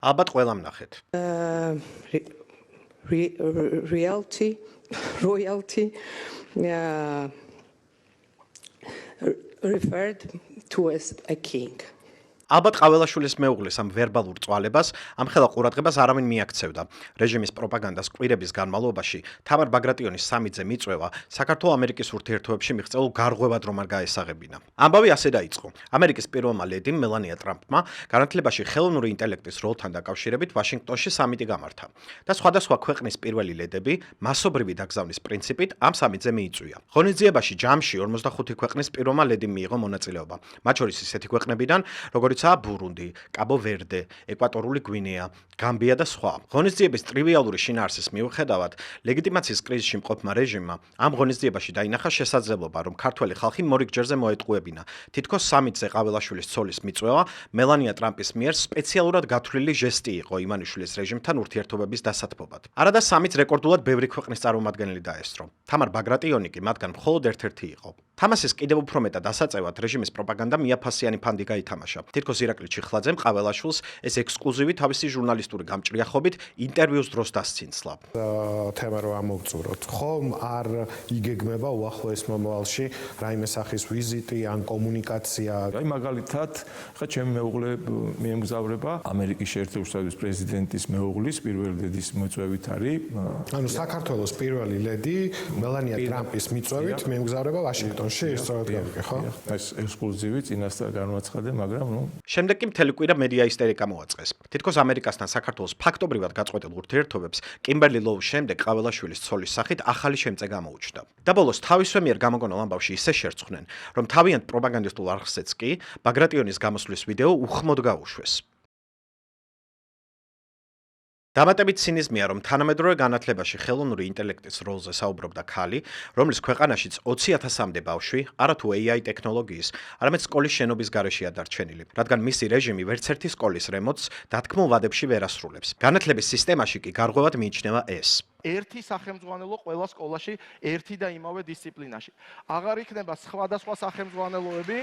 ალბათ ყველამ ნახეთ. Royalty referred to as a king. ალბათ ყაველაშვილის მეუღლის ამ ვერბალურ წვალებას, ამ ხელა ყურადღებას არავინ მიაქცევდა. რეჟიმის პროპაგანდას კვირების განმავლობაში თამარ ბაგრატიონის სამიძე მიწვევა საქართველო-ამერიკის ურთიერთობებში მიღწეულ გარღვევად რომ არ გაესაღებინა. ამბავი ასე დაიწყო. ამერიკის პირველმა ლედიმ მელანია ტრამპმა განათლებაში ხელოვნური ინტელექტის როლთან დაკავშირებით ვაშინგტონში სამიტი გამართა და სხვადასხვა ქვეყნის პირველი ლედები მასობრივი დაგზავნის პრინციპით ამ სამიტზე მიიწვია. ღონისძიებაში ჯამში 45 ქვეყნის პირველმა ლედიმ მიიღო მონაწილეობა. მათ შორის ისეთი ქვეყნებიდან, როგორიც ბურუნდი, კაბო-ვერდე, ეკვატორული გვინეა, გამბია და სხვა. ღონისძიების ტრივიალური შინაარსის მიუხედავად, ლეგიტიმაციის კრიზისში მყოფმა რეჟიმმა ამ ღონისძიებაში დაინახა შესაძლებლობა, რომ ქართველი ხალხი მორიგჯერზე მოეტყუებინა. თითქოს სამიტზე ყაველაშვილის ცოლის მიწვევა მელანია ტრამპის მიერ სპეციალურად გათვლილი ჟესტი იყო ივანიშვილის რეჟიმთან ურთიერთობების დასათბობად. არადა სამიტს რეკორდულად ბევრი ქვეყნის წარმომადგენელი დაესწრო. თამარ ბაგრატიონი კი მათგან მხოლოდ ერთ-ერთი იყო. თამასის კიდევ უფრო მეტად ასაწევად რეჟიმის პროპაგანდამ მიაფასიანი ფანდი გაითამაშა. თითქოს ირაკლი ჩიხლაძემ ყაველაშვილს ეს ექსკლუზივი თავისი ჟურნალისტური გამჭრიახობით ინტერვიუს დროს დასცინცლა. თემა რომ ამოვწუროთ, ხომ არ იგეგმება უახლოეს მომავალში რაიმე სახის ვიზიტი ან კომუნიკაცია? აი მაგალითად, ხა ჩემი მეუღლე მიემგზავრება ამერიკის შეერთებული შტატების პრეზიდენტის მეუღლის პირველი ლედის მოწვევით არის. ანუ საქართველოს პირველი ლედი მელანია ტრამპის მიწვევით მიემგზავრება ვაშინგტონში. ეს ექსკლუზივი წინასწარ განვაცხადე, მაგრამ შემდეგ კი მთელი კვირა მედია ისტერიკა მოაწყეს. თითქოს ამერიკასთან საქართველოს ფაქტობრივად გაწყვეტილ ურთიერთობებს კიმბერლი ლოუს შემდეგ ყაველაშვილის ცოლის სახით ახალი შემწე გამოუჩნდა. და ბოლოს თავისვე მიერ გამოგონილ ამბავში ისე შერწყდნენ, რომ თავიანთ პროპაგანდისტულ არხზეც კი ბაგრატიონის გამოსვლის ვიდეო უხმოდ გაუშვეს. დამატებით ცინიზმია, რომ თანამედროვე განათლებაში ხელოვნური ინტელექტის როლზე საუბრობდა ქალი, რომლის ქვეყანაშიც 20,000-მდე ბავშვი არათუ AI ტექნოლოგიის, არამედ სკოლის შენობის გარეშეა დარჩენილი, რადგან მისი რეჟიმი ვერცერთი სკოლის რემონტს დათქმულ ვადებში ვერ ასრულებს. განათლების სისტემაში კი გარღვევად მიიჩნევა ეს. ერთი სახელმძღვანელო ყველა სკოლაში ერთი და იმავე დისციპლინაში. აღარ იქნება სხვადასხვა სახელმძღვანელოები.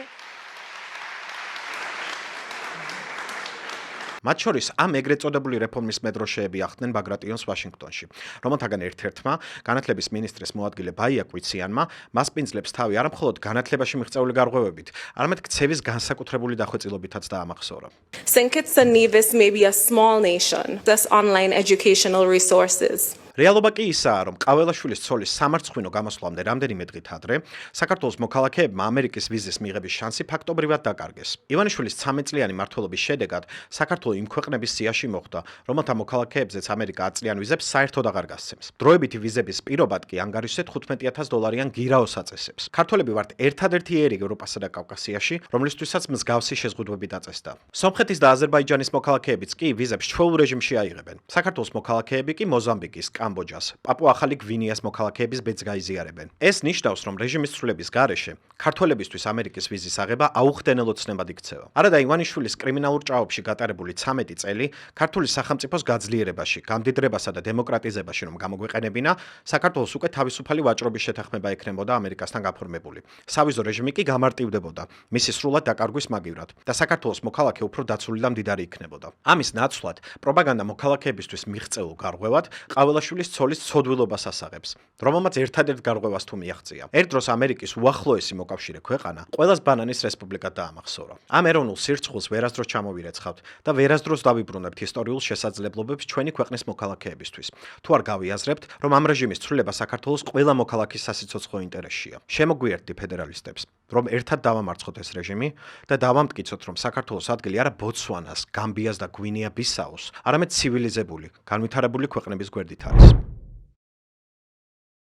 მათ შორის ამ ეგრეთ წოდებული რეფორმის მედროშეები ახდნენ ბაგრატიონს ვაშინგტონში, რომელთაგან ერთ-ერთმა განათლების მინისტრის მოადგილე ბაია კვიციანმა მას პინძლებს თავი არა მხოლოდ განათლებაში მიღწეული გარღვევებით, არამედ ქცევის განსაკუთრებული დახვეწილობითაც დაამახსოვრა. St. Kitts and Nevis may be a small nation, thus online educational resources. რეალობა კი ისაა, რომ ყაველაშვილის ცოლის სამარცხვინო გამოსვლამდე რამდენიმე დღით ადრე საქართველოს მოქალაქეებმა ამერიკის ვიზის მიღების შანსი ფაქტობრივად დაკარგეს. ივანიშვილის 13 წლიანი მმართველობის შედეგად საქართველო იმ ქვეყნების სიაში მოხვდა, რომელთა მოქალაქეებზეც ამერიკა აწლიან ვიზებს საერთოდ აღარ გასცემს. დროებითი ვიზების პირობად კი ანგარიშზე $15,000 გირაოს აწესებს. ქართველები ვართ ერთადერთი ერი ევროპასა და კავკასიაში, რომლისთვისაც მსგავსი შეზღუდვები დაწესდა. სომხეთის და აზერბაიჯანის მოქალაქეებიც კი ვიზებს ჩვეულ რეჟიმში აიღებენ. საქართველოს მოქალაქეები კი მოზამბიკის, კამბოჯას, პაპუა-ახალი გვინეას მოქალაქეების ბედს გაიზიარებენ. ეს ნიშნავს, რომ რეჟიმის ცვლილების გარეშე ქართველებისთვის ამერიკის ვიზის აღება აუხდენელოდ ცნებად იქცევა. არადა ივანიშვილის კრიმინალურ ჭაობში გატარებული 13 წელი ქართული სახელმწიფოს გაძლიერებაში, გამდიდრებასა და დემოკრატიზებაში რომ გამოგვეყენებინა, საქართველოს უკვე თავისუფალი ვაჭრობის შეთანხმება ექნებოდა ამერიკასთან გაფორმებული. სავიზო რეჟიმი კი გამარტივდებოდა მისი სრულად დაკარგვის მაგივრად და საქართველოს მოქალაქე უფრო დაცული და მდიდარი იქნებოდა. ამის ნაცვლად პროპაგანდა მოქალაქეებისთვის მიღწეულ გარღვევად ყაველაშვილის ცოლის ცოდვილობას ასაღებს, რომელმაც ერთადერთ გარღვევას თუ მიაღწია. ერთ დროს ამერიკის უახლოესი მოკავშირე ქვეყანა ყველას ბანანის რესპუბლიკად დაამახსოვრა. ამ ეროვნულ სირცხვილს ვერასდროს ჩამოვირეცხავთ და ვერასდროს დავიბრუნებთ ისტორიულ შესაძლებლობებს ჩვენი ქვეყნის მოქალაქეებისთვის. თუ არ გავიაზრებთ, რომ ამ რეჟიმის ცვლილება საქართველოს ყველა მოქალაქის სასიცოცხლო ინტერესშია. შემოგვიერთდი ფედერალისტებს, რომ ერთად დავამარცხოთ ეს რეჟიმი და დავამტკიცოთ, რომ საქართველოს ადგილი არა ბოტსვანას, გამბიას და გვინეა-ბისაუს, არამედ ცივილიზებული, განვითარებული ქვეყნების გვერდით არის.